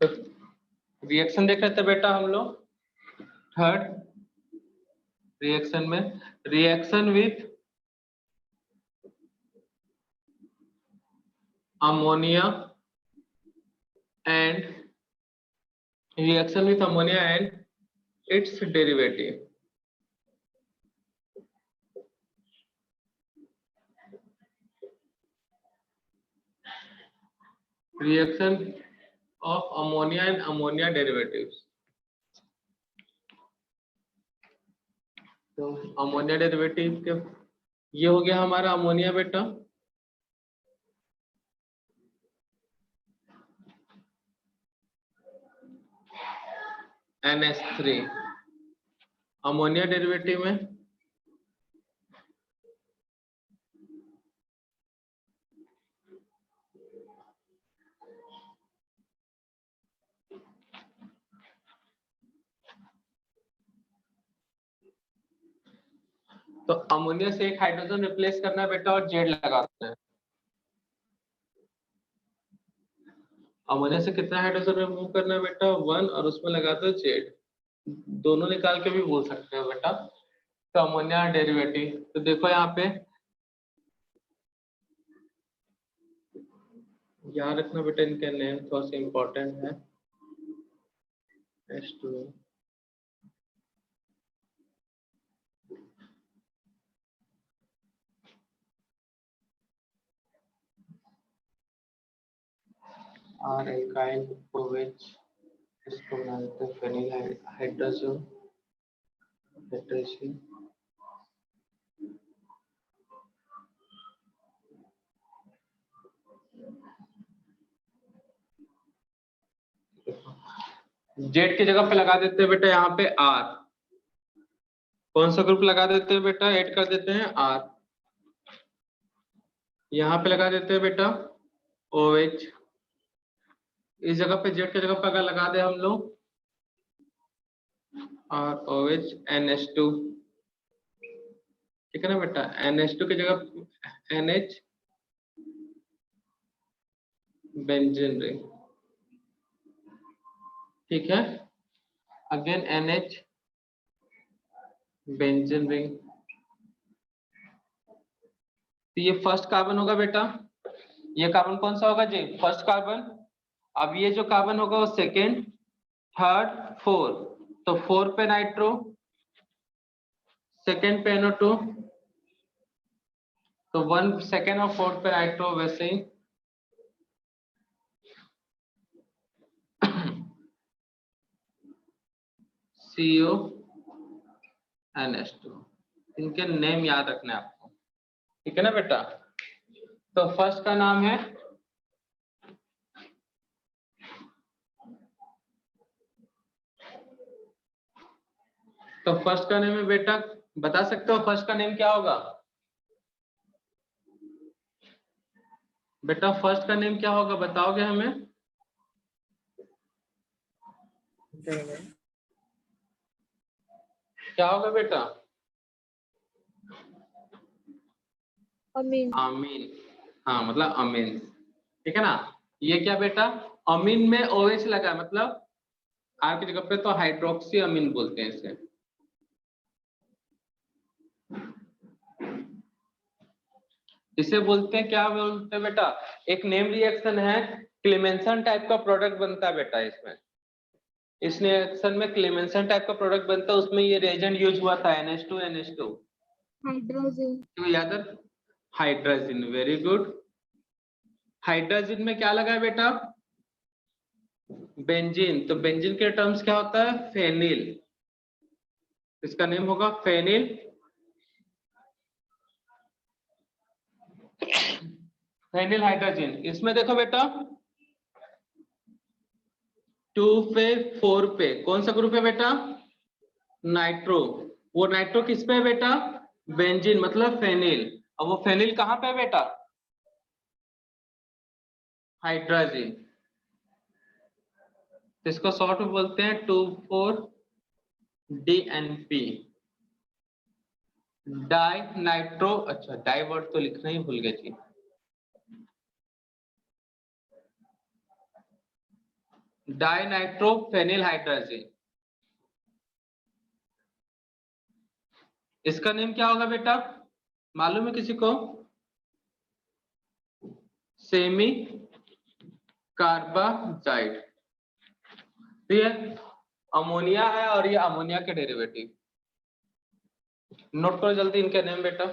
तो रिएक्शन देख रहे थे बेटा हम लोग। थर्ड रिएक्शन में reaction with ammonia and it's derivative. Reaction of ammonia and ammonia derivatives. तो अमोनिया डेरिवेटिव के ये हो गया हमारा अमोनिया बेटा। NH3 अमोनिया डेरिवेटिव में तो अमोनिया से एक हाइड्रोजन रिप्लेस करना है बेटा और जेड लगाते हैं। अमोनिया से कितना हाइड्रोजन रिमूव करना है बेटा 1 और उसमें लगाते हो जेड। दोनों निकाल के भी बोल सकते हो बेटा। तो अमोनिया डेरिवेटिव तो देखो यहाँ पे याद रखना बेटा इनके नेम थोड़ा सा इम्पोर्टेंट है। H2 और एल्काइल OH इसको बनाते हैं फेनिल हाइड्रोजन जेड की जगह पे लगा देते हैं बेटा यहाँ पे R। कौन सा ग्रुप लगा देते हैं बेटा ऐड कर देते हैं R। यहाँ पे लगा देते हैं बेटा OH। इस जगह पे जेड की जगह पे अगर लगा दे हम लोग और OH NH2 ठीक है ना बेटा। NH2 की जगह NH बेंजीन रिंग ठीक है। Again NH benzene ring. तो ये फर्स्ट कार्बन होगा बेटा। ये कार्बन कौन सा होगा जी फर्स्ट कार्बन। अब ये जो कार्बन होगा वो सेकेंड थर्ड फोर्थ। तो 4 पे नाइट्रो सेकेंड पे NO2 तो 1 सेकेंड और 4 पे नाइट्रो वैसे ही CO NH2। इनके नेम याद रखना है आपको ठीक है ना बेटा। तो फर्स्ट का नाम है फर्स्ट का नेम है बेटा बता सकते हो फर्स्ट का नेम क्या होगा बेटा। फर्स्ट का नेम क्या होगा बताओगे हमें। क्या होगा बेटा अमीन। अमीन। हाँ मतलब अमीन ठीक है ना। ये क्या बेटा अमीन में OH लगा मतलब R की जगह पे तो हाइड्रोक्सी अमीन बोलते हैं इसे। इसे बोलते हैं क्या बोलते हैं बेटा एक नेम रिएक्शन है। क्लेमेंसन टाइप का प्रोडक्ट बनता है बेटा इसमें। इस रिएक्शन में क्लेमेंसन टाइप का प्रोडक्ट बनता है उसमें ये रिएजेंट यूज हुआ था NH2 हाइड्रोजन। तो याद है हाइड्रोजन। Very good. हाइड्रोजन में क्या लगा है बेटा बेंजीन। तो बेंजीन के टर्म्स क्या होता है फेनिल। इसका नेम होगा फेनिल फेनिल हाइड्रोजन। इसमें देखो बेटा 2 पे 4 पे कौन सा ग्रुप है बेटा नाइट्रो। वो नाइट्रो किस पे है बेटा बेंजीन मतलब फेनिल। अब वो फेनिल कहाँ पे है बेटा हाइड्रोजन। इसको शॉर्ट में बोलते हैं 2,4-DNP डाई नाइट्रो। अच्छा डाई वर्ड तो लिखना ही भूल गए थी। डाइनाइट्रोफेनिल हाइड्राजी, इसका नेम क्या होगा बेटा, मालूम है किसी को? Semi carbazide. तो ये अमोनिया है और ये अमोनिया के डेरिवेटिव। नोट करो जल्दी इनके नेम बेटा।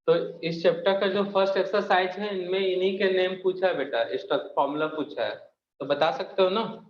तो इस चैप्टर का जो फर्स्ट एक्सरसाइज है इनमें इन्हीं के नेम पूछा है बेटा, इसका फॉर्मूला पूछा है, तो बता सकते हो ना?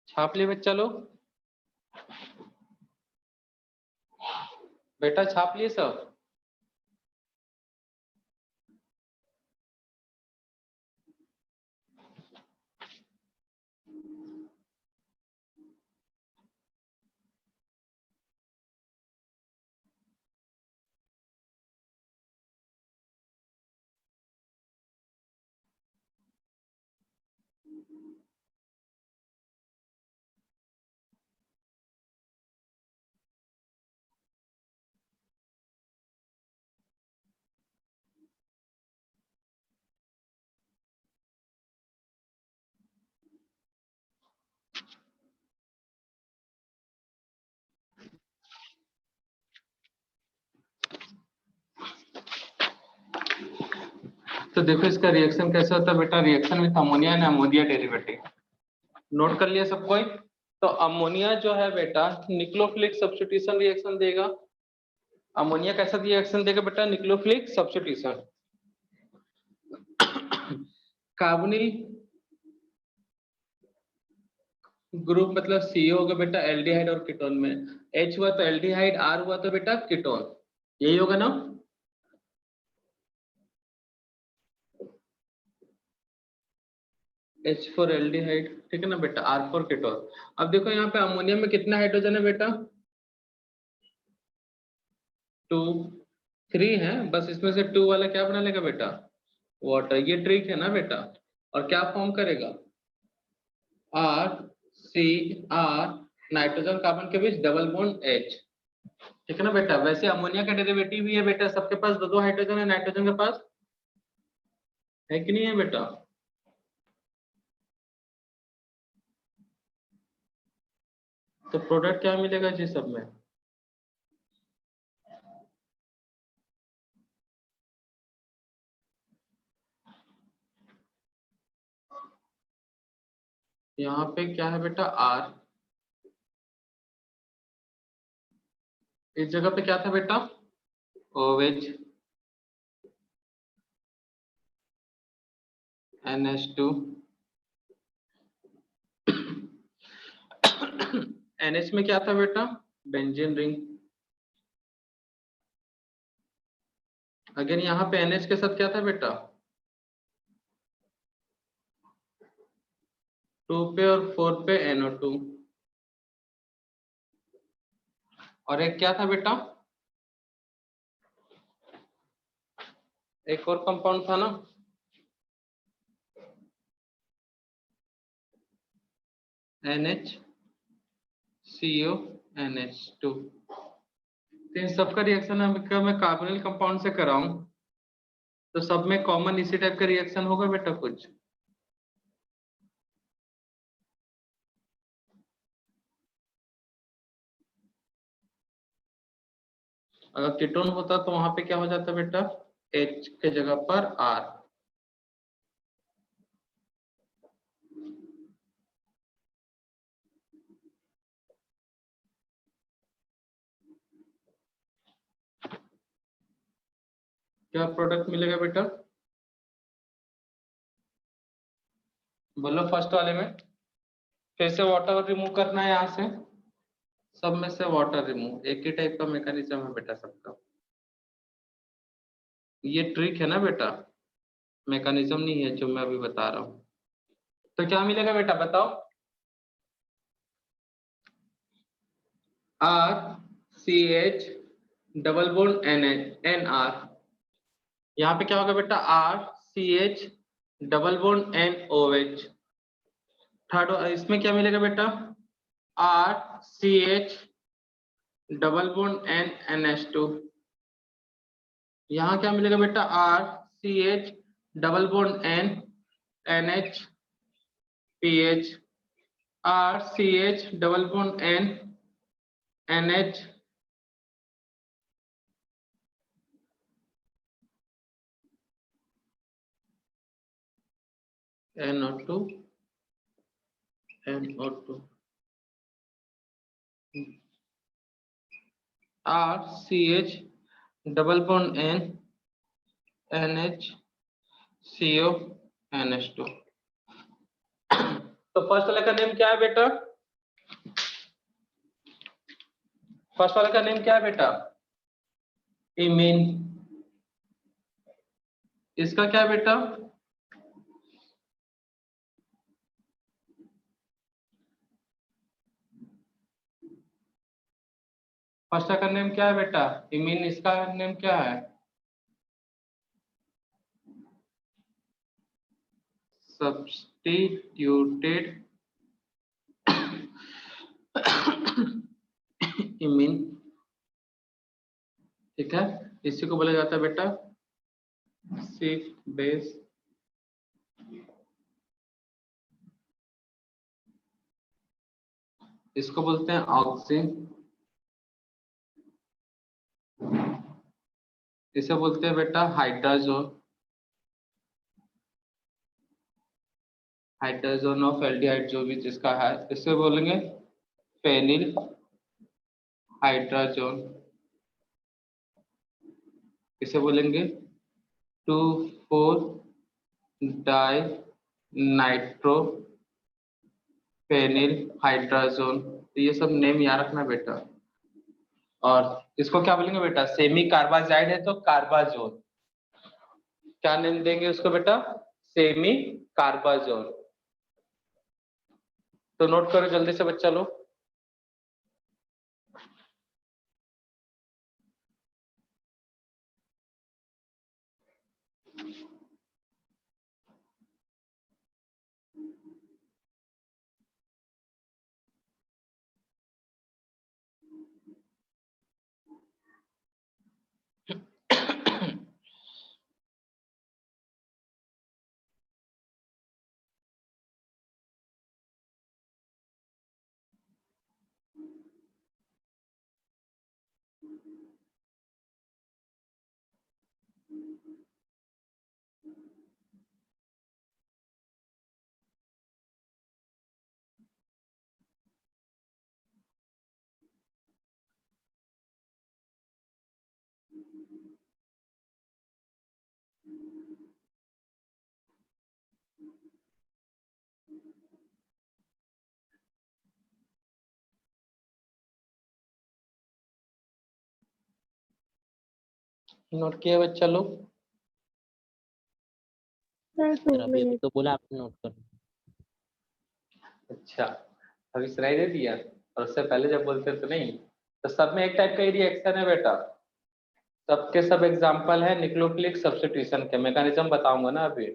छाप लिए बच्चा लोग, बेटा छाप लिए सब? तो देखो इसका रिएक्शन कैसे होता है बेटा, reaction with ammonia and ammonia derivative. Note कर लिया सब कोई? तो अमोनिया जो है बेटा निक्लोफिलिक सब्स्टिट्यूशन रिएक्शन देगा। अमोनिया कैसा रिएक्शन देगा बेटा, निक्लोफिलिक सब्स्टिट्यूशन। कार्बोनिल ग्रुप मतलब CO होगा बेटा एल्डिहाइड और कीटोन में, H हुआ तो एल्डिहाइड, R हुआ तो बेटा कीटोन, यही होगा ना? H4 एल्डिहाइड, ठीक है ना बेटा, R4 कीटोन। अब देखो यहाँ पे अमोनिया में कितना हाइड्रोजन है बेटा, 2 3 है, बस इसमें से 2 वाला क्या बना लेगा बेटा, वाटर। ये ट्रिक है ना बेटा, और क्या फॉर्म करेगा, RCR, नाइट्रोजन कार्बन के बीच डबल बॉन्ड H, ठीक है ना बेटा। वैसे अमोनिया का डेरिवेटिव भी है बेटा, सबके पास दो दो हाइड्रोजन है, नाइट्रोजन के पास है कि नहीं है बेटा? तो प्रोडक्ट क्या मिलेगा जी सब में, यहाँ पे क्या है बेटा, R, इस जगह पे क्या था बेटा, OH, NH2, NH में क्या था बेटा, बेंजीन रिंग। अगेन यहाँ पे NH के साथ क्या था बेटा, 2 पे और 4 पे NO2, और एक क्या था बेटा, एक और कंपाउंड था ना, NH CO NH2। तो इन सबका रिएक्शन अगर मैं कार्बोनिल कंपाउंड से कराऊं तो सब में कॉमन इसी टाइप का रिएक्शन होगा बेटा कुछ? अगर कीटोन होता तो वहां पे क्या हो जाता बेटा? H के जगह पर R। क्या प्रोडक्ट मिलेगा बेटा? बोलो फर्स्ट वाले में फिर से वाटर रिमूव करना है यहाँ से, सब में से वाटर रिमूव, एक ही टाइप का मैकेनिज्म है बेटा सबका। ये ट्रिक है ना बेटा, मैकेनिज्म नहीं है जो मैं अभी बता रहा हूँ। तो क्या मिलेगा बेटा बताओ? RCH डबल बॉन्ड NR, यहाँ पे क्या होगा बेटा? RCH double bond NOH। Third इसमें क्या मिलेगा बेटा? RCH double bond NH2। यहाँ क्या मिलेगा बेटा? RCH double bond NH RCH double bond NH NO2 RCH double bond NHCO NH2। तो फर्स्ट वाले का नेम क्या है बेटा? फर्स्ट वाले का नेम क्या है बेटा? इमीन। इसका क्या है बेटा? फर्स्ट का नेम क्या है बेटा? इमीन। इसका नेम क्या है? Substituted imine. ठीक है, इसी को बोला जाता है बेटा सिक बेस। इसको बोलते हैं ऑक्सीन, इसे बोलते हैं बेटा हाइड्राजोन, हाइड्राजोन ऑफ एल्डिहाइड जो भी जिसका है, इसे बोलेंगे फेनिल हाइड्राजोन। इसे बोलेंगे 2,4 डाई नाइट्रो फेनिल हाइड्राजोन। तो ये सब नेम याद रखना बेटा। और इसको क्या बोलेंगे बेटा? सेमी कार्बाजाइड है तो कार्बाजोन। क्या नेम देंगे उसको बेटा? सेमी कार्बाजोन। तो नोट करो जल्दी से बच्चा लोग। नोट किया बच्चा लोग? अभी तो बोला आपने नोट कर। अच्छा, अभी सुनाई दे दिया? और उससे पहले जब बोलते तो नहीं। तो सब में एक टाइप का ही रिएक्शन है बेटा, सबके सब एग्जांपल है न्यूक्लियोफिलिक सब्स्टिट्यूशन के। मैकेनिज्म बताऊंगा ना अभी।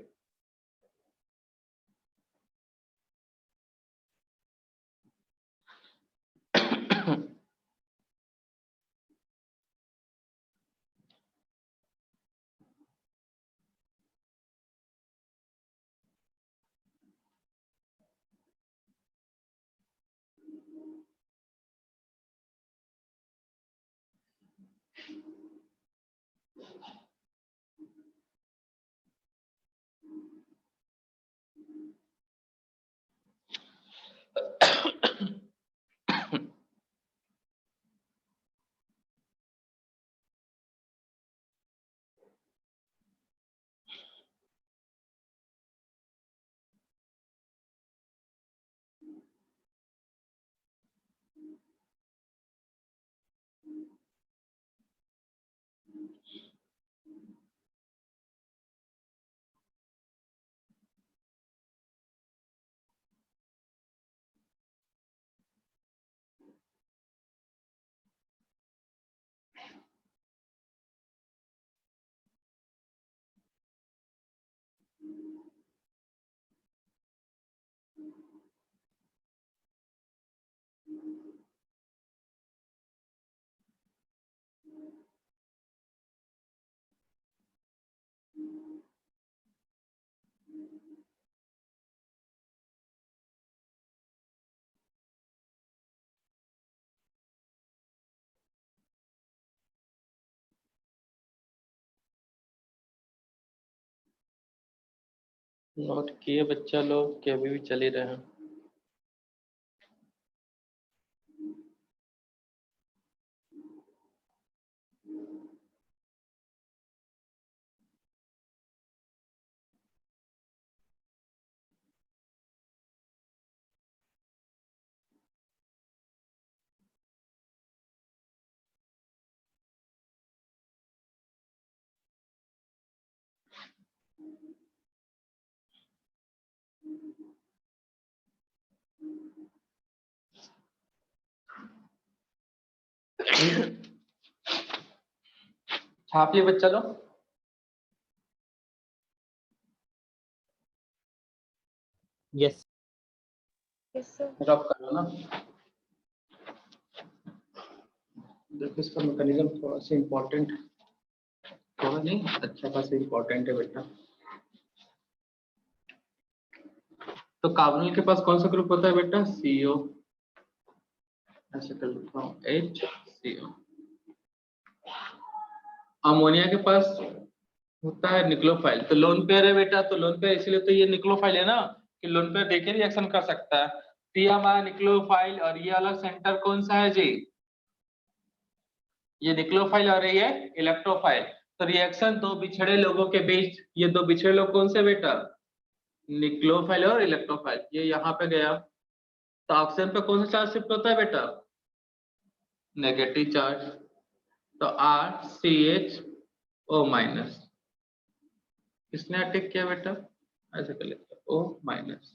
नोट किए बच्चा लोग कि अभी भी चल ही रहे हैं? छाप लिए बच्चा लोग? यस रब करो ना। देखो इसका मैकेनिज्म थोड़ा सा इम्पोर्टेंट, थोड़ा नहीं अच्छा खासा इम्पोर्टेंट है बेटा। तो कार्बोनिल के पास कौन सा ग्रुप होता है बेटा? CO, ऐसे कर लेता हूँ HCO। अमोनिया के पास होता है निक्लोफाइल। तो लोन पेयर है बेटा, तो लोन पेयर इसलिए तो ये निक्लोफाइल है ना, कि लोन पेयर देके रिएक्शन कर सकता है। तो ये हमारा निक्लोफाइल और ये अलग सेंटर कौन सा है जी? ये निक्लोफाइल और ये इलेक्ट्रोफाइल। तो रिएक्शन दो बिछड़े लोगों के बीच, ये दो बिछड़े लोग कौन से बेटा? निक्लोफाइल और इलेक्ट्रोफाइल। ये यहाँ पे गया, तो ऑक्सीजन पे कौन सा चार्ज शिफ्ट होता है बेटा? Negative charge. तो RCHO माइनस, किसने अटैक किया बेटा? ऐसे कर लेते O माइनस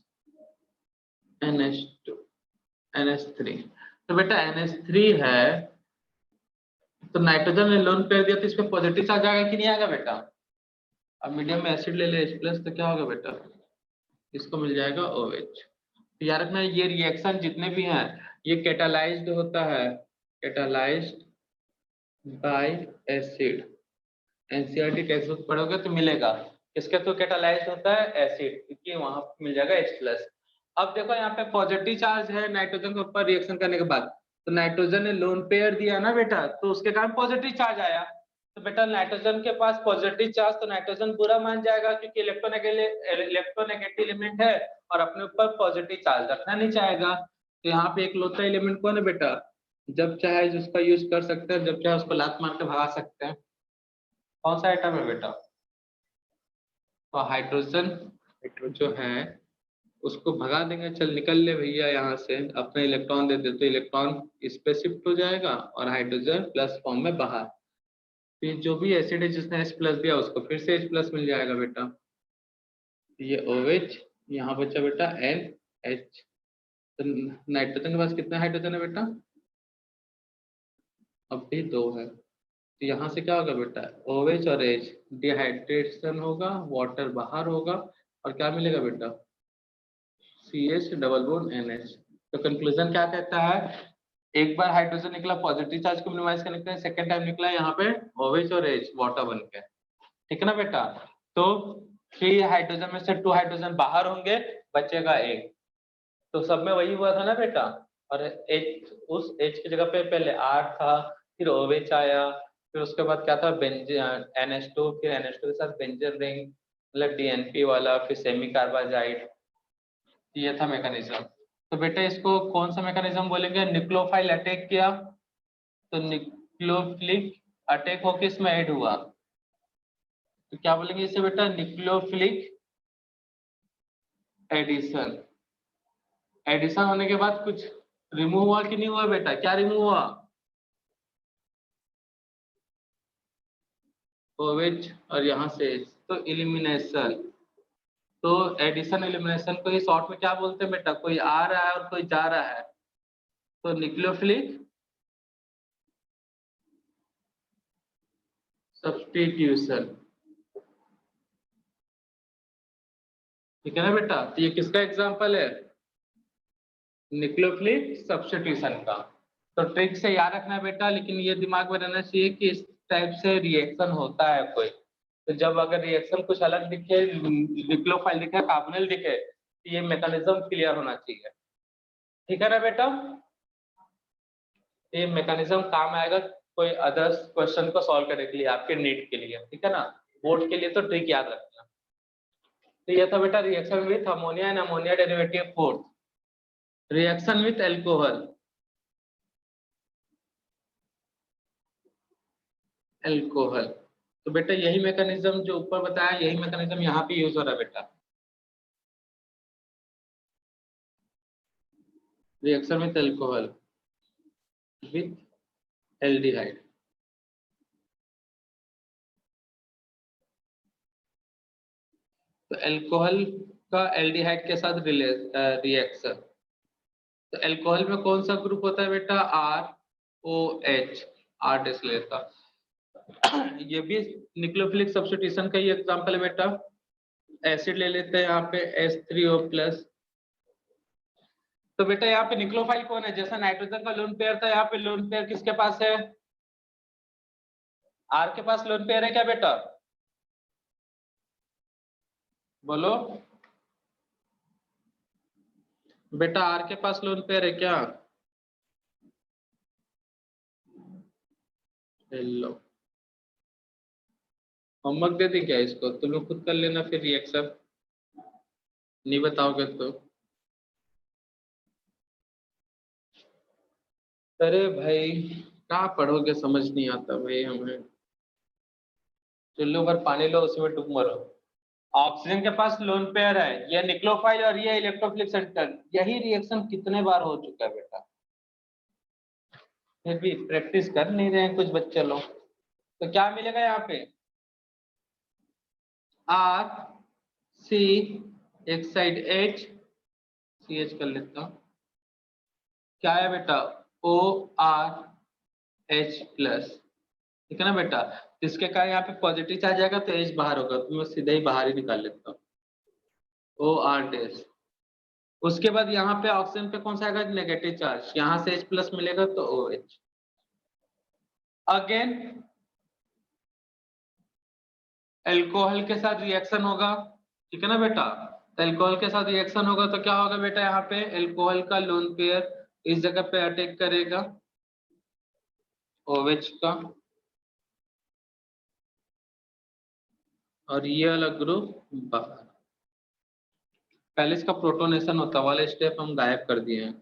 NH2 NH3। तो बेटा NH3 है, तो नाइट्रोजन ने लोन पेयर दिया तो इस पे पॉजिटिव चार्ज आएगा कि नहीं आएगा बेटा? अब मीडियम में एसिड ले ले H+ तो क्या होगा बेटा? इसको मिल जाएगा OH। तो याद रखना ये रिएक्शन जितने भी हैं ये कैटालाइज्ड होता है, catalysed bye acid. NCERT text book पढ़ोगे तो मिलेगा किसके थ्रू कैटालाइज होता है? एसिड, क्योंकि वहां मिल जाएगा H+। अब देखो यहाँ पे पॉजिटिव चार्ज है नाइट्रोजन के ऊपर रिएक्शन करने के बाद, तो नाइट्रोजन ने लोन पेयर दिया ना बेटा, तो उसके कारण पॉजिटिव चार्ज आया। तो बेटा नाइट्रोजन के पास पॉजिटिव चार्ज, तो नाइट्रोजन बुरा मान जाएगा क्योंकि इलेक्ट्रोनेगेटिव एलिमेंट है और अपने ऊपर पॉजिटिव चार्ज रखना नहीं चाहेगा। तो यहाँ पे एक लौता एलिमेंट कौन है बेटा? जब चाहे जिसका यूज कर सकते हैं, जब चाहे उसको लात मार के भगा सकते हैं। कौन सा आइटम है बेटा? तो हाइड्रोजन जो है उसको भगा देंगे, चल निकल ले भैया यहाँ से, अपना इलेक्ट्रॉन दे दे, तो इलेक्ट्रॉन इस पे शिफ्ट हो जाएगा और हाइड्रोजन प्लस फॉर्म में बाहर। फिर जो भी एसिड है जिसने H+ दिया उसको फिर से H+ मिल जाएगा बेटा। ये OH, यहाँ बचा बेटा NH। तो नाइट्रोजन के पास कितना हाइड्रोजन है बेटा? अब भी 2 है। तो यहाँ से क्या होगा बेटा? OH और H डिहाइड्रेशन होगा, वाटर बाहर होगा और क्या मिलेगा बेटा? CH double bond NH। तो कंक्लूजन क्या कहता है? एक बार हाइड्रोजन निकला पॉजिटिव चार्ज को मिनिमाइज करने के लिए, सेकंड टाइम निकला यहाँ पे OH और H वाटर बन के, ठीक है ना बेटा? तो 3 हाइड्रोजन में से 2 हाइड्रोजन बाहर होंगे, बचेगा 1। तो सब में वही हुआ था ना बेटा। और H, उस H की जगह पे पहले R था, फिर OH आया, फिर उसके बाद क्या था? NH2, फिर NH2 के साथ बेंजीन रिंग मतलब DNP वाला, फिर सेमी कार्बाजाइड। ये था मैकेनिज्म। तो बेटा इसको कौन सा मैकेनिज्म बोलेंगे? निक्लोफाइल अटैक किया, तो निक्लोफिलिक अटैक होकर इसमें ऐड हुआ, तो क्या बोलेंगे इसे बेटा? निक्लोफिलिक एडिशन। एडिशन होने के बाद कुछ रिमूव हुआ कि नहीं हुआ बेटा? क्या रिमूव हुआ? OH और यहाँ से H, तो इलिमिनेशन। तो एडिशन एलिमिनेशन को ही शॉर्ट में क्या बोलते हैं बेटा? कोई आ रहा है और कोई जा रहा है, तो निक्लोफिलिक सब्स्टिट्यूशन, ठीक है ना बेटा? तो ये किसका एग्जांपल है? निक्लोफिलिक सब्स्टिट्यूशन का। तो ट्रिक से याद रखना है बेटा, लेकिन ये दिमाग में रहना चाहिए कि इस टाइप से रिएक्शन होता है कोई। तो जब अगर रिएक्शन कुछ अलग दिखे, निक्लोफाइल दिखे, कार्बोनिल दिखे, तो ये मैकेनिज्म क्लियर होना चाहिए, ठीक है ना बेटा? ये मैकेनिज्म काम आएगा कोई अदर्स क्वेश्चन को सॉल्व करने के लिए, आपके नीट के लिए, ठीक है ना? बोर्ड के लिए तो ट्रिक याद रखना। तो ये था बेटा reaction with ammonia and ammonia derivative fourth, reaction with alcohol, alcohol. तो बेटा यही मैकेनिज्म जो ऊपर बताया, यही मैकेनिज्म यहाँ पे यूज हो रहा है बेटा, reaction with alcohol with aldehyde. तो एल्कोहल का एल्डिहाइड के साथ रिएक्शन, तो एल्कोहल में कौन सा ग्रुप होता है बेटा, ROH, आर डैश लेता। ये भी न्यूक्लियोफिलिक सब्स्टिट्यूशन का ही एग्जांपल है बेटा। एसिड ले लेते हैं यहाँ पे H3O+। तो बेटा यहाँ पे न्यूक्लियोफाइल कौन है, जैसा नाइट्रोजन का लोन पेयर था, यहाँ पे लोन पेयर किसके पास है, R के पास लोन पेयर है क्या बेटा, बोलो बेटा, R के पास लोन पेयर है क्या, हेलो, होमवर्क दे दी क्या इसको, तुम लोग खुद कर लेना फिर रिएक्शन, नहीं बताओगे तो। अरे भाई क्या पढ़ोगे, समझ नहीं आता भाई हमें। चुल्लू भर पानी लो, उसी में डूब मरो। ऑक्सीजन के पास लोन पेयर है, ये निक्लोफाइल और ये इलेक्ट्रोफिलिक सेंटर, यही रिएक्शन कितने बार हो चुका है बेटा, फिर भी प्रैक्टिस कर नहीं रहे हैं कुछ बच्चे लोग। तो क्या मिलेगा यहाँ पे, R C, एक साइड H, CH कर लेता हूँ, क्या है बेटा ORH+, ठीक है ना बेटा। इसके कारण यहाँ पे पॉजिटिव चार्ज आएगा तो H बाहर होगा, तो मैं सीधे ही बाहर ही निकाल लेता हूँ OR-। उसके बाद यहाँ पे ऑक्सीजन पे कौन सा आएगा, नेगेटिव चार्ज, यहाँ से H+ मिलेगा तो OH। अगेन एल्कोहल के साथ रिएक्शन होगा, ठीक है ना बेटा। तो एल्कोहल के साथ रिएक्शन होगा तो क्या होगा बेटा, यहाँ पे एल्कोहल का लोन पेयर इस जगह पे अटैक करेगा OH का, और ये वाला ग्रुप बाहर। पहले इसका प्रोटोनेशन होता वाला स्टेप हम गायब कर दिए हैं,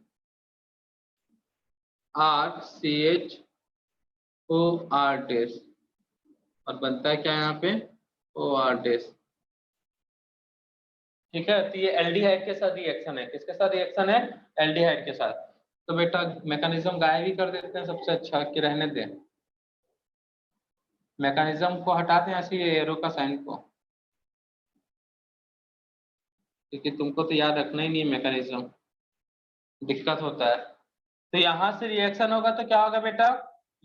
RCHOR-, और बनता है क्या यहाँ पे OR-। ठीक है, तो ये एल्डिहाइड के साथ रिएक्शन है, किसके साथ रिएक्शन है, एल्डिहाइड के साथ। तो बेटा मैकेनिज्म गायब ही कर देते हैं, सबसे अच्छा कि रहने दें, मैकेनिज्म को हटा दें ऐसे ही एरो का साइन को, क्योंकि तुमको तो याद रखना ही नहीं है मैकेनिज्म, दिक्कत होता है। तो यहाँ से रिएक्शन होगा तो क्या होगा बेटा,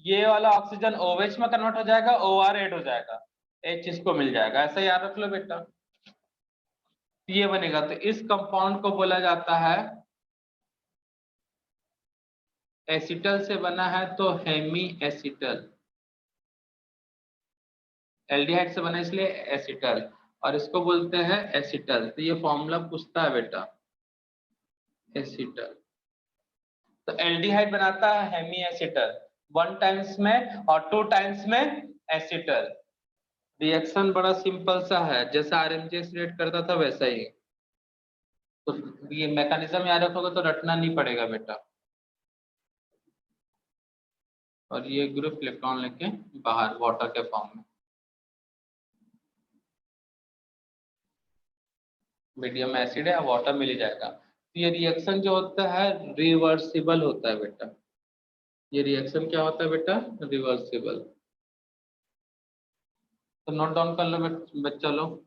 ये वाला ऑक्सीजन OH में कन्वर्ट हो जाएगा, OR ऐड हो जाएगा, H इसको मिल जाएगा, ऐसा याद रख लो बेटा। ये बनेगा, तो इस कंपाउंड को बोला जाता है, एसिटल से बना है तो हेमी एसिटल, एल्डिहाइड से बना इसलिए एसिटल, और इसको बोलते हैं एसिटल। तो ये फॉर्मूला पूछता है बेटा एसिटल। तो एल्डिहाइड बनाता है हेमी एसिटल 1 टाइम्स में और 2 टाइम्स में एसिटल। रिएक्शन बड़ा सिंपल सा है, जैसा RMGS रिएक्ट करता था वैसा ही। तो ये मैकेनिज्म याद रखोगे तो रटना नहीं पड़ेगा बेटा। और ये ग्रुप इलेक्ट्रॉन लेके बाहर वाटर के फॉर्म में, मीडियम एसिड है, वाटर मिल ही जाएगा। तो ये रिएक्शन जो होता है रिवर्सिबल होता है बेटा, ये रिएक्शन क्या होता है बेटा, रिवर्सिबल। तो नोट डाउन कर लो बच्चा लोग।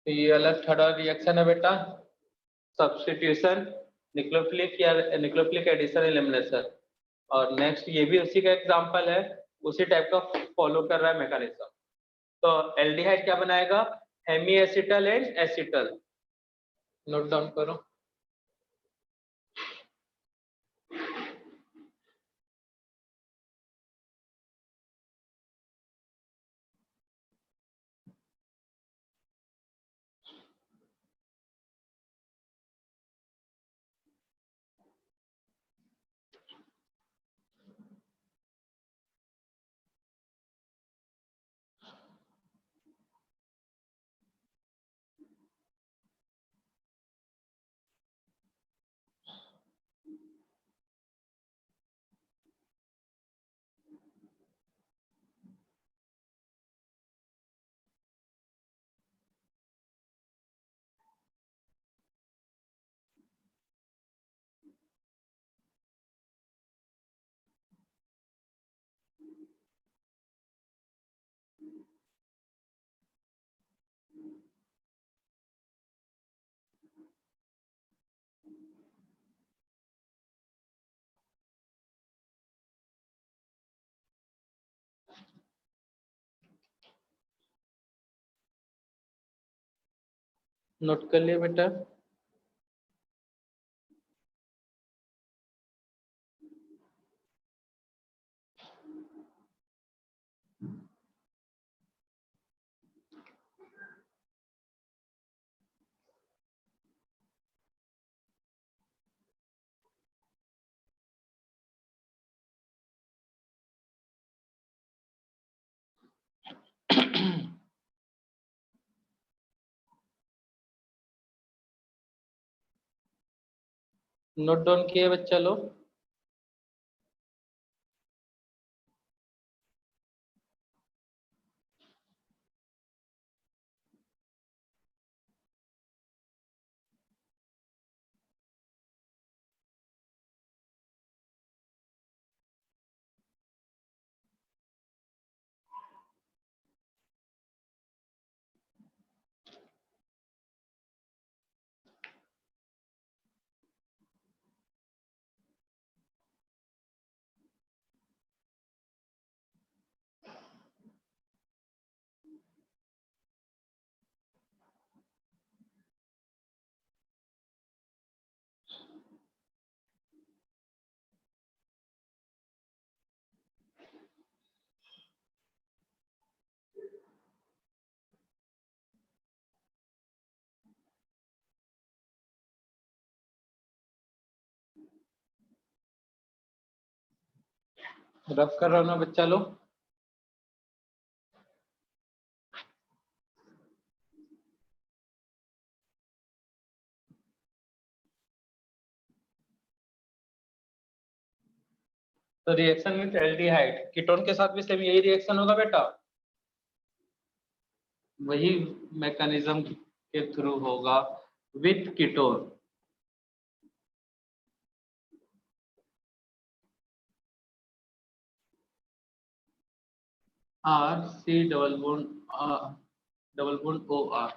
तो ये अलग थर्ड रिएक्शन है बेटा, सब्स्टिट्यूशन, न्यूक्लियोफिलिक या न्यूक्लियोफिलिक एडिशन एलिमिनेशन। और नेक्स्ट ये भी उसी का एग्जांपल है, उसी टाइप का फॉलो कर रहा है मैकेनिज्म। तो एल्डिहाइड क्या बनाएगा, hemiacetal and acetal, note down करो। नोट कर लिया बेटा। नोट डाउन किए बच्चा लोग? रफ कर रहा हूं ना बच्चा लोग? तो रिएक्शन विथ एल्डिहाइड, कीटोन के साथ भी सेम यही रिएक्शन होगा बेटा? वही मैकेनिज्म के थ्रू होगा with ketone. R C double bond O R.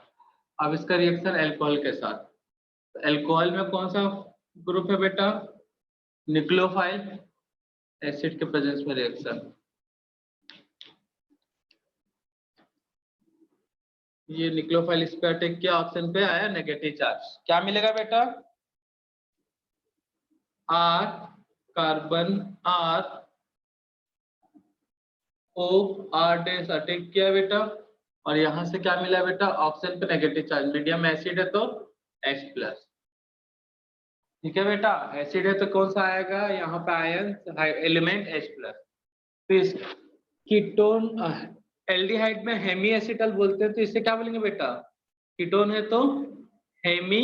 अब इसका रिएक्शन अल्कोहल के साथ, तो अल्कोहल में कौन सा ग्रुप है बेटा? न्यूक्लियोफाइल एसिड के प्रेजेंस में रिएक्शन। ये न्यूक्लियोफाइल इस पे अटैक किया, ऑप्शन पे आया नेगेटिव चार्ज। क्या मिलेगा बेटा? R carbon R O R dash attack किया बेटा, और यहां से क्या मिला बेटा? ऑप्शन पे नेगेटिव चार्ज। मीडियम एसिड है तो H प्लस। ठीक है बेटा, एसिड है तो कौन सा आएगा? यहाँ पे आयन एलिमेंट H प्लस। तो इस कीटोन एल्डिहाइड में हेमी एसिटल बोलते हैं, तो इसे क्या बोलेंगे बेटा? कीटोन है तो हेमी,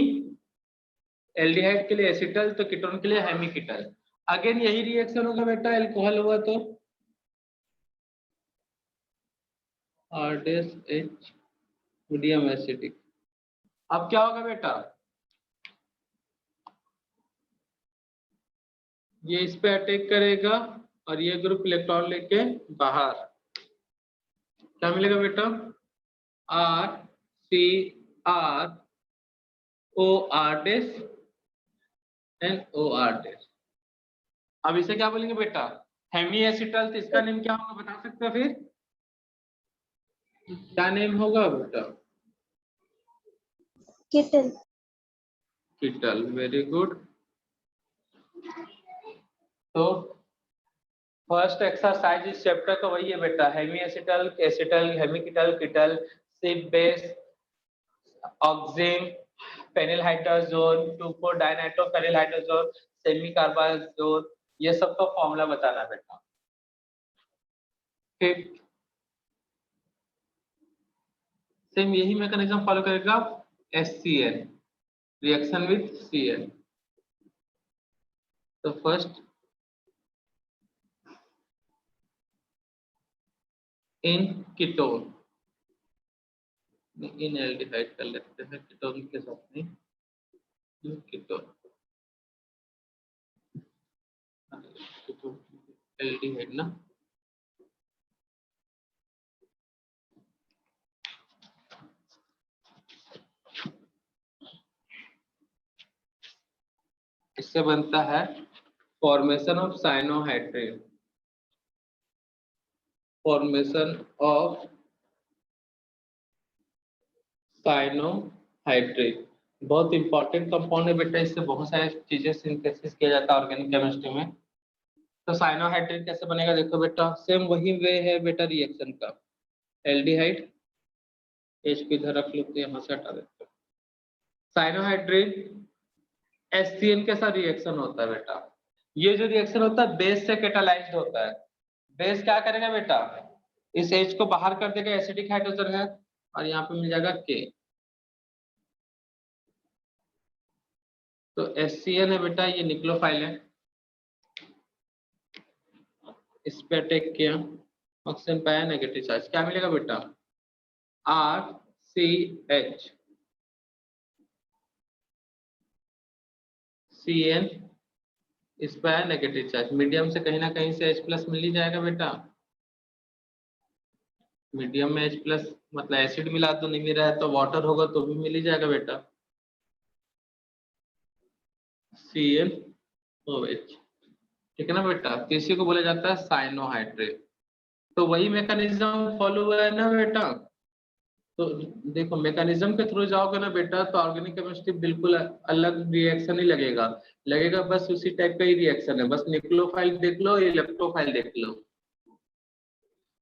एल्डिहाइड के लिए एसिटल, तो कीटोन के लिए हेमी कीटल। अगेन यही रिएक्शन होगा बेटा, अल्कोहल हुआ तो R dash H medium acidic. अब क्या होगा बेटा? ये इस पे अटैक करेगा और ये ग्रुप इलेक्ट्रॉन लेके बाहर, क्या मिलेगा बेटा? R C R O R dash and O R dash. अब इसे क्या बोलेंगे बेटा? Hemy acetal. तो इसका नेम क्या होगा बता सकते हो फिर? क्या नेम होगा बेटा? कीटल। Ketal, very good. तो फर्स्ट एक्सरसाइज इस चैप्टर का वही है बेटा, Hemy acetal, acetal, hemi ketal, ketal, schiff base, oxime, phenyl hydrazone, 2,4 dinitro phenyl hydrazone, semi carbazone, ये सब का फॉर्मूला बताना बेटा। फिर सेम यही मैकेनिज्म फॉलो करेगा HCl, रिएक्शन विथ Cl। तो first in ketone, in aldehyde कर लेते हैं कीटोन के साथ में, कीटोन एल्डिहाइड ना। इससे बनता है formation of cyanohydrin, formation of cyanohydrin. Hydrate बहुत इंपॉर्टेंट कंपाउंड है बेटा, इससे बहुत सारी चीजें सिंथेसिस किया जाता है ऑर्गेनिक केमिस्ट्री में। तो साइनोहाइड्रेट कैसे बनेगा देखो बेटा, सेम वही वे है बेटा रिएक्शन का। एल्डिहाइड H को इधर रख लो तो यहाँ से हटा देते हो। साइनोहाइड्रेट HCl के साथ रिएक्शन होता है बेटा। ये जो रिएक्शन होता है बेस से कैटालाइज्ड होता है। बेस क्या करेगा बेटा, इस H को बाहर कर देगा, एसिडिक हाइड्रोजन है और यहाँ पे मिल जाएगा K। तो HCl है बेटा, ये न्यूक्लियोफाइल है, इस पे अटैक किया, ऑक्सीजन पाया, नेगेटिव चार्ज, क्या मिलेगा बेटा RCH CN, इस पे आया नेगेटिव चार्ज, मीडियम से कहीं ना कहीं से H प्लस मिल ही जाएगा बेटा। मीडियम में H प्लस मतलब एसिड मिला तो नहीं मिल रहा है, तो वाटर होगा तो भी मिल ही जाएगा बेटा CnOH, ठीक है ना बेटा। तो इसी को बोला जाता है साइनोहाइड्रेट। तो वही मैकेनिज्म फॉलो हुआ है ना बेटा। तो देखो मैकेनिज्म के थ्रू जाओगे ना बेटा तो ऑर्गेनिक केमिस्ट्री बिल्कुल अलग रिएक्शन ही लगेगा, लगेगा बस उसी टाइप का ही रिएक्शन है, बस न्यूक्लियोफाइल देख लो, इलेक्ट्रोफाइल देख लो।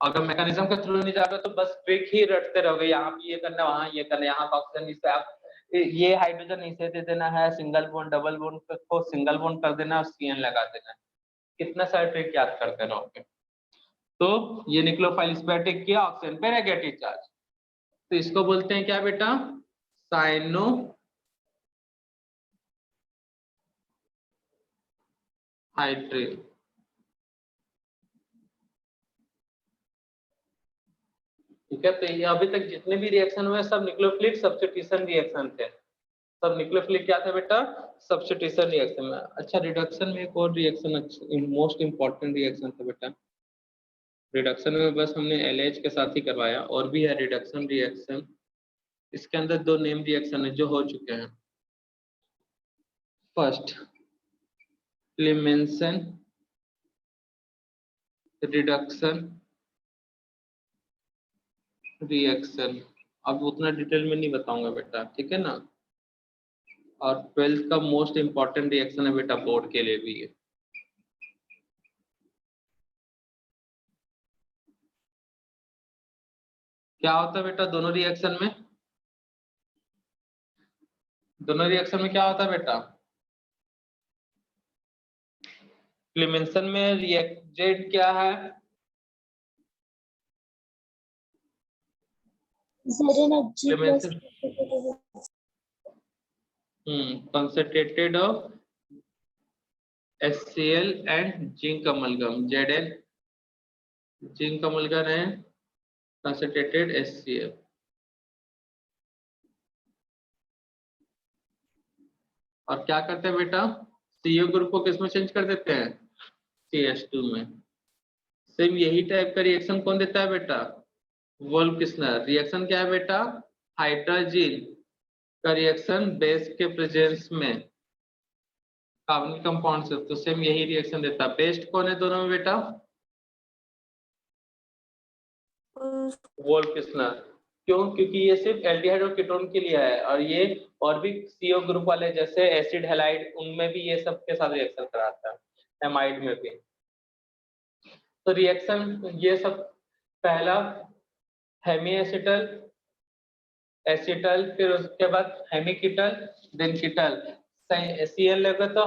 अगर मैकेनिज्म के थ्रू नहीं जाओगे तो बस ट्रिक ही रटते रहोगे, यहाँ पे ये करना वहाँ ये करना, यहाँ ऑक्सीजन इसे आप ये हाइड्रोजन इसे दे देना है, सिंगल बॉन्ड डबल बॉन्ड को सिंगल बॉन्ड कर देना और CN लगा देना है, कितना सारा ट्रिक याद करते रहोगे। तो ये न्यूक्लियोफाइल इस पे अटैक किया, ऑक्सीजन पे नेगेटिव चार्ज, तो इसको बोलते हैं क्या बेटा साइनो हाइड्रेट। ठीक है, तो ये अभी तक जितने भी रिएक्शन हुए सब न्यूक्लियोफिलिक सब्स्टिट्यूशन रिएक्शन थे, सब न्यूक्लियोफिलिक क्या था बेटा सब्स्टिट्यूशन रिएक्शन में। अच्छा रिडक्शन में एक और रिएक्शन मोस्ट इंपॉर्टेंट रिएक्शन था बेटा, रिडक्शन में बस हमने LH के साथ ही करवाया, और भी है रिडक्शन रिएक्शन, इसके अंदर दो नेम रिएक्शन है जो हो चुके हैं। फर्स्ट क्लेमेंसन रिडक्शन रिएक्शन, अब उतना डिटेल में नहीं बताऊंगा बेटा, ठीक है ना। और 12th का मोस्ट इंपॉर्टेंट रिएक्शन है बेटा बोर्ड के लिए भी है। क्या होता है बेटा दोनों रिएक्शन में, दोनों रिएक्शन में क्या होता है बेटा, क्लेमेंसन में रिएक्टेंट क्या है, Clemmensen concentrated of HCl and zinc amalgam, Zn zinc amalgam and concentrated HCl। और क्या करते हैं बेटा CO ग्रुप को किसमें चेंज कर देते हैं CH2 में। सेम यही टाइप का रिएक्शन कौन देता है बेटा वोल्फ-किस्लर। रिएक्शन क्या है बेटा हाइड्रोजन का रिएक्शन बेस के प्रेजेंस में कार्बनिक कंपाउंड से, तो सेम यही रिएक्शन देता है। बेस्ट कौन है दोनों में बेटा वोल्फ-किस्लर। क्यों, क्योंकि ये सिर्फ एल्डिहाइड और कीटोन के लिए है, और ये और भी CO ग्रुप वाले जैसे एसिड हैलाइड उनमें भी ये सब के साथ रिएक्शन कराता है, एमाइड में भी। तो रिएक्शन ये सब पहला हेमी एसिटल एसिटल, फिर उसके बाद हेमिकीटल, देन कीटल, CL लगे तो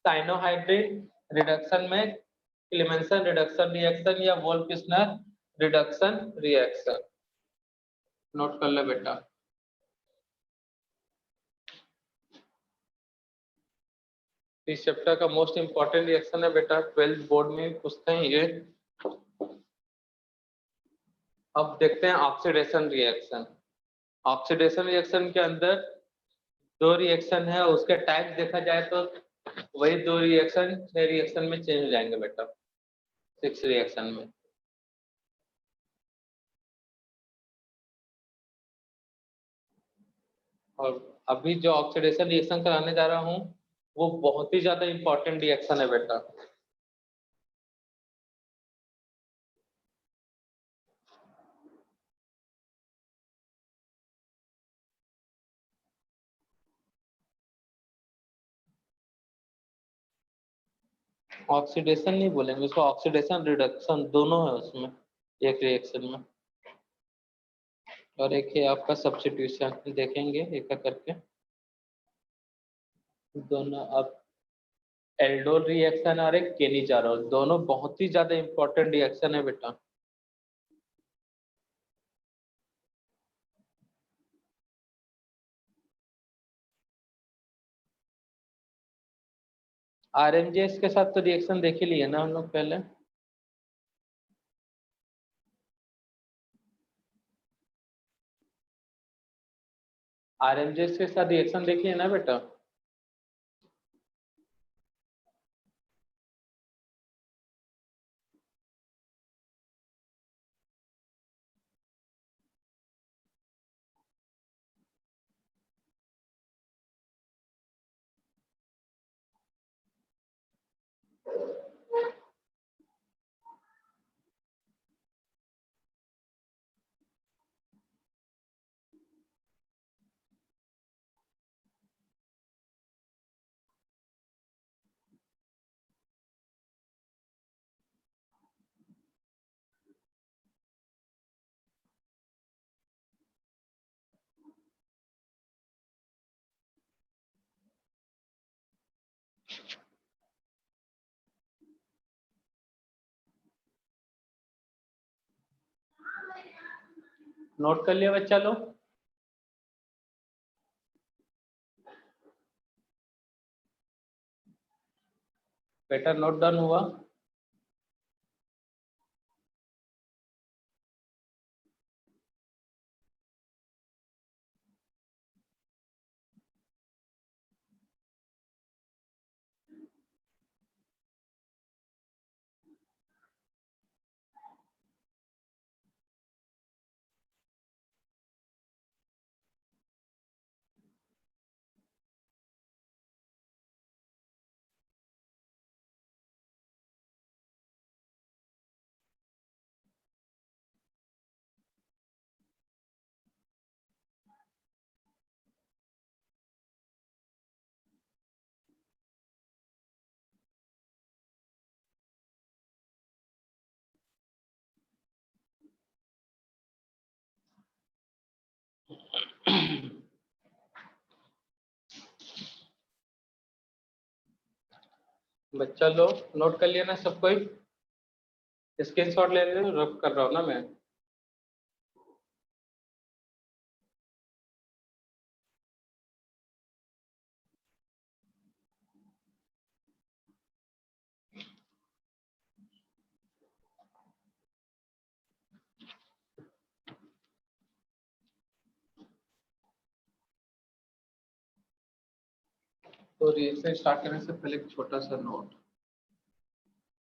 साइनोहाइड्रेट रिडक्शन में क्लेमेंसन रिडक्शन रिएक्शन या वोल्फ-किस्लर रिडक्शन रिएक्शन, नोट कर ले बेटा। इस चैप्टर का मोस्ट इंपॉर्टेंट रिएक्शन है बेटा, 12th बोर्ड में पूछते हैं ये। अब देखते हैं ऑक्सीडेशन रिएक्शन। ऑक्सीडेशन रिएक्शन के अंदर दो रिएक्शन है, उसके टाइप देखा जाए तो वही दो रिएक्शन 6 रिएक्शन में चेंज हो जाएंगे बेटा 6 रिएक्शन में। और अभी जो ऑक्सीडेशन रिएक्शन कराने जा रहा हूँ वो बहुत ही ज्यादा इंपॉर्टेंट रिएक्शन है बेटा। ऑक्सीडेशन नहीं बोलेंगे उसको, ऑक्सीडेशन रिडक्शन दोनों है उसमें एक रिएक्शन में, और एक है आपका सब्स्टिट्यूशन। देखेंगे एक एक करके दोनों। अब एल्डोल रिएक्शन और एक केनिजारोल, दोनों बहुत ही ज्यादा इंपॉर्टेंट रिएक्शन है बेटा। आरएमजीएस के साथ तो रिएक्शन देख ही लिए ना हम लोग पहले। आरएमजीएस के साथ रिएक्शन देखिए ना बेटा। नोट कर लिया बच्चा लोग? बेटा नोट डाउन हुआ? बच्चा लोग नोट कर लिया ना सब कोई? स्क्रीनशॉट ले रहे हो? रब कर रहा हूँ ना मैं। तो रिएक्शन स्टार्ट करने से पहले एक छोटा सा नोट,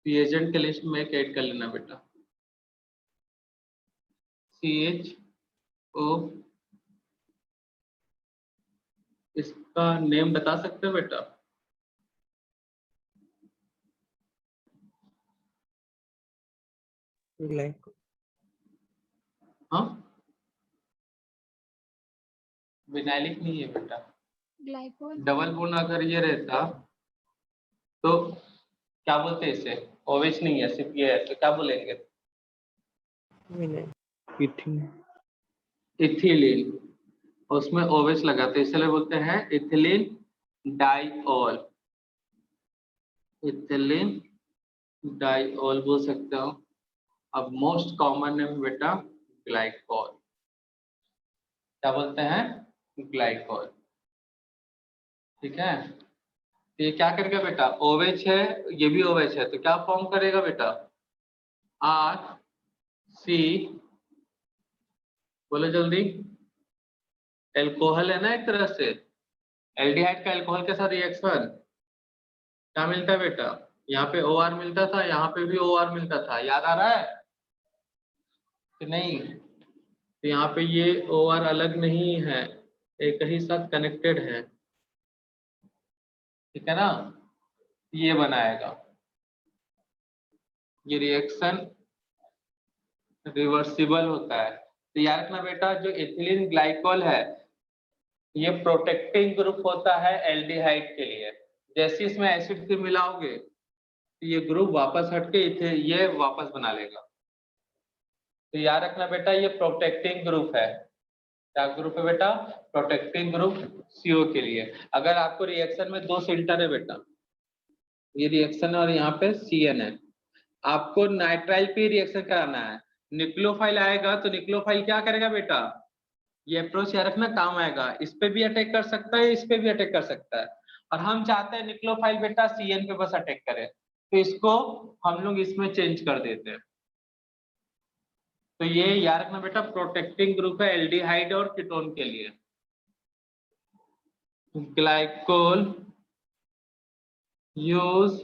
रिएजेंट के लिस्ट में एक ऐड कर लेना बेटा। CHO, इसका नेम बता सकते हो बेटा? हाँ, विनाइलिक नहीं है बेटा। ग्लाइकोल। डबल बॉन्ड अगर ये रहता तो क्या बोलते हैं इसे? ओवेच नहीं है, सिर्फ ये है, तो क्या बोलेंगे? इथिलीन। उसमें ओवेच लगाते हैं, इसलिए बोलते हैं इथिलीन डाइऑल। इथिलीन डाइऑल बोल सकते हो। अब मोस्ट कॉमन नेम बेटा ग्लाइकोल। क्या बोलते हैं? ग्लाइकोल। ठीक है, तो ये क्या करेगा बेटा? ओवेच है, ये भी ओवेच है, तो क्या फॉर्म करेगा बेटा? आर सी, बोलो जल्दी। एल्कोहल है ना एक तरह से, एल्डिहाइड का एल्कोहल के साथ रिएक्शन क्या मिलता है बेटा? यहाँ पे OR मिलता था, यहाँ पे भी OR मिलता था, याद आ रहा है कि नहीं? तो यहाँ पे ये OR अलग नहीं है, एक ही साथ कनेक्टेड है। ठीक है ना? ये बनाएगा, ये रिएक्शन रिवर्सिबल होता है। तो याद रखना बेटा, जो इथिलीन ग्लाइकोल है ये प्रोटेक्टिंग ग्रुप होता है एल्डिहाइड के लिए। जैसे इसमें एसिड से मिलाओगे ये ग्रुप वापस हटके इथे ये वापस बना लेगा। तो याद रखना बेटा ये प्रोटेक्टिंग ग्रुप है। क्या ग्रुप है बेटा? प्रोटेक्टिंग ग्रुप CO के लिए। अगर आपको रिएक्शन में दो सेंटर है बेटा, ये रिएक्शन है और यहाँ पे CN है, आपको नाइट्राइल पे रिएक्शन कराना है। न्यूक्लियोफाइल आएगा तो न्यूक्लियोफाइल क्या करेगा बेटा? ये अप्रोच याद रखना काम आएगा, इस पे भी अटैक कर सकता है, इस पे भी अटैक कर सकता है, और हम चाहते हैं न्यूक्लियोफाइल बेटा CN पे बस अटैक करे, तो इसको हम लोग इसमें चेंज कर देते हैं। तो ये याद रखना बेटा प्रोटेक्टिंग ग्रुप है एल्डिहाइड और कीटोन के लिए। Glycol use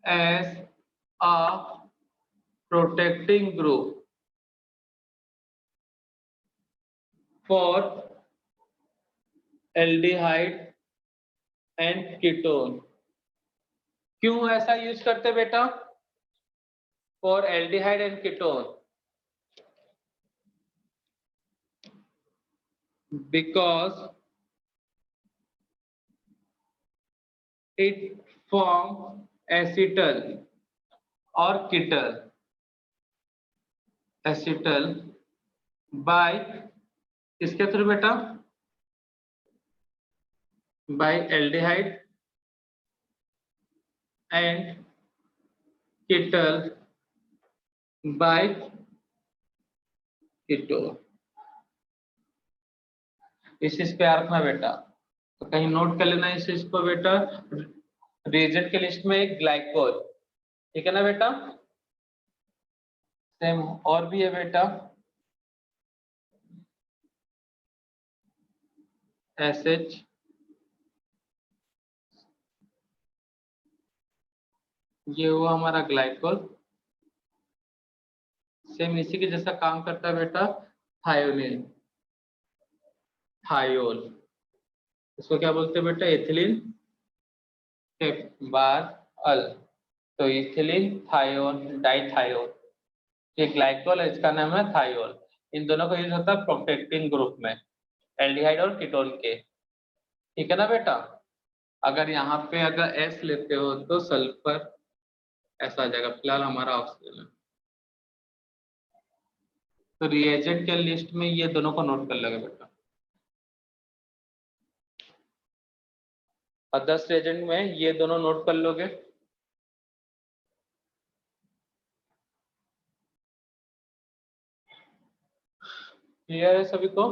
as a protecting group for aldehyde and ketone। क्यों ऐसा यूज करते बेटा? For aldehyde and ketone, because it form acetal or ketal, acetal by किसके थ्रू बेटा? by aldehyde and ketal by ketone। इस चीज पे याद रखना बेटा, तो कहीं नोट कर लेना इस चीज को बेटा। रिएजेंट के लिस्ट में एक ग्लाइकोल, ठीक है ना बेटा? सेम और भी है बेटा, SH, ये हुआ हमारा ग्लाइकोल। सेम इसी के जैसा काम करता है बेटा थायोनिन, थायोल, इसको क्या बोलते हैं बेटा? एथिलीन बार अल, तो इथिलीन थायोन डाइथायोल, ये ग्लाइकोल है, इसका नाम है थायोल। इन दोनों का यूज होता है प्रोटेक्टिंग ग्रुप में एल्डिहाइड और कीटोन के, ठीक है ना बेटा? अगर यहाँ पे अगर S लेते हो तो सल्फर ऐसा आ जाएगा, फिलहाल हमारा ऑक्सीजन है। तो रिएजेंट के लिस्ट में ये दोनों को नोट कर लेगा बेटा, और 10 रिएजेंट में ये दोनों नोट कर लोगे। क्लियर है सभी को?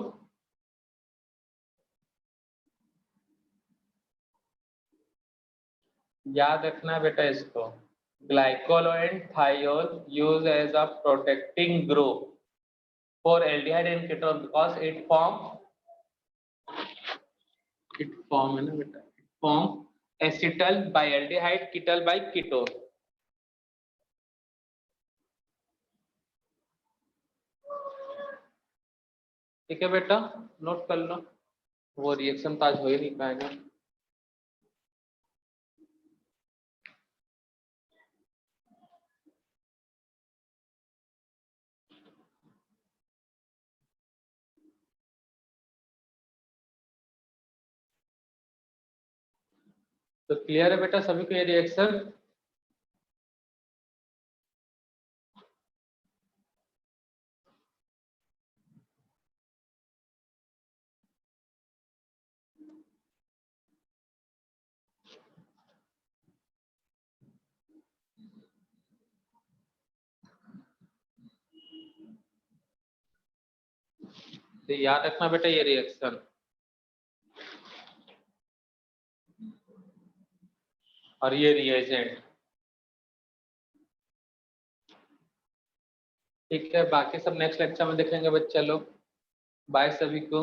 याद रखना बेटा इसको, glycol and thiol use as a protecting group for aldehyde and ketone because it form है ना बेटा, form acetal by aldehyde, ketal by ketone. ठीक है बेटा, नोट कर लो, वो रिएक्शन तो आज हो ही नहीं पाएगा। तो क्लियर है बेटा सभी को ये रिएक्शन? तो याद रखना बेटा ये रिएक्शन, और ये रिएजेंट, ठीक है? बाकी सब नेक्स्ट लेक्चर में देखेंगे बच्चा लोग। बाय सभी को।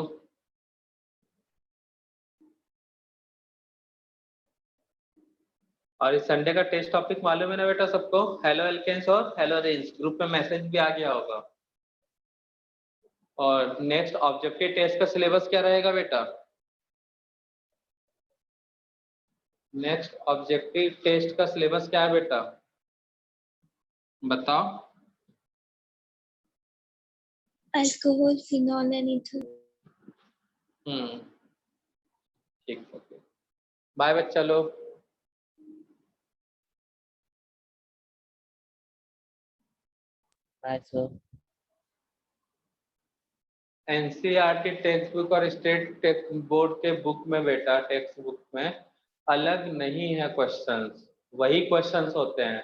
और इस संडे का टेस्ट टॉपिक मालूम है ना बेटा सबको? हेलो एल्केन्स और हेलो रेंज, ग्रुप में मैसेज भी आ गया होगा। और नेक्स्ट ऑब्जेक्टिव टेस्ट का सिलेबस क्या रहेगा बेटा? नेक्स्ट ऑब्जेक्टिव टेस्ट का सिलेबस क्या है बेटा, बताओ? Alcohol, phenol and ether. ठीक, ओके, बाय बच्चा लोग। sir. एनसीईआरटी टेक्स्ट बुक और स्टेट टेक्स्ट बोर्ड के बुक में बेटा टेक्स्ट बुक में अलग नहीं है क्वेश्चंस, वही क्वेश्चंस होते हैं।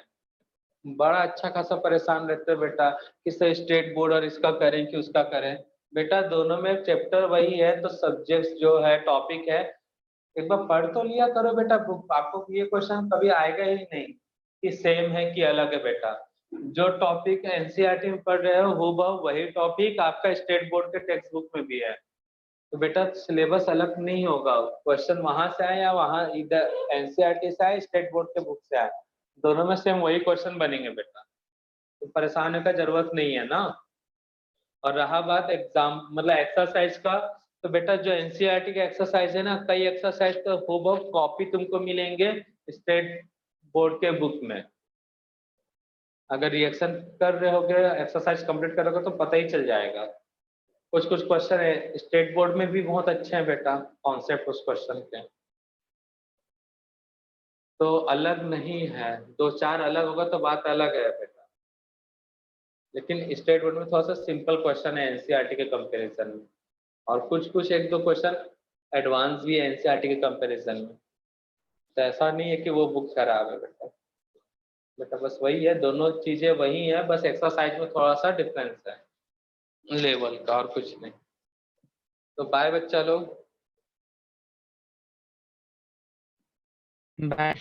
बड़ा अच्छा खासा परेशान रहते हैं बेटा किसे स्टेट बोर्ड और इसका करें कि उसका करें। बेटा दोनों में चैप्टर वही है, तो सब्जेक्ट्स जो है टॉपिक है, एक बार पढ़ तो लिया करो बेटा बुक, आपको ये क्वेश्चन कभी आएगा ही नहीं कि सेम है कि अलग है बेटा। जो टॉपिक एनसीईआरटी में पढ़ रहे हो हूबहू वही टॉपिक आपका स्टेट बोर्ड के टेक्स्ट बुक में भी है। तो बेटा सिलेबस अलग नहीं होगा, क्वेश्चन वहां से आए या वहां इधर एनसीईआरटी से आए स्टेट बोर्ड के बुक से आए, दोनों में सेम वही क्वेश्चन बनेंगे बेटा, तो परेशान होने का जरूरत नहीं है ना। और रहा बात एग्जाम मतलब एक्सरसाइज का, तो बेटा जो एनसीईआरटी का एक्सरसाइज है ना, कई एक्सरसाइज तो हूबहू कॉपी तुमको मिलेंगे स्टेट बोर्ड के बुक में। अगर रिएक्शन कर रहे होगे एक्सरसाइज कंप्लीट करोगे तो पता ही चल जाएगा। कुछ कुछ क्वेश्चन है स्टेट बोर्ड में भी बहुत अच्छे हैं बेटा कॉन्सेप्ट उस क्वेश्चन के, तो अलग नहीं है, दो चार अलग होगा तो बात अलग है बेटा, लेकिन स्टेट बोर्ड में थोड़ा सा सिंपल क्वेश्चन है एनसीईआरटी के कंपैरिजन में, और कुछ कुछ एक दो क्वेश्चन एडवांस भी है एनसीईआरटी के कंपैरिजन में। तो ऐसा नहीं है कि वो बुक खराब है बेटा, बेटा बस वही है, दोनों चीजें वही है, बस एक्सरसाइज में थोड़ा सा डिफरेंस है लेवल का और कुछ नहीं। तो बाय बच्चा लोग। Bye.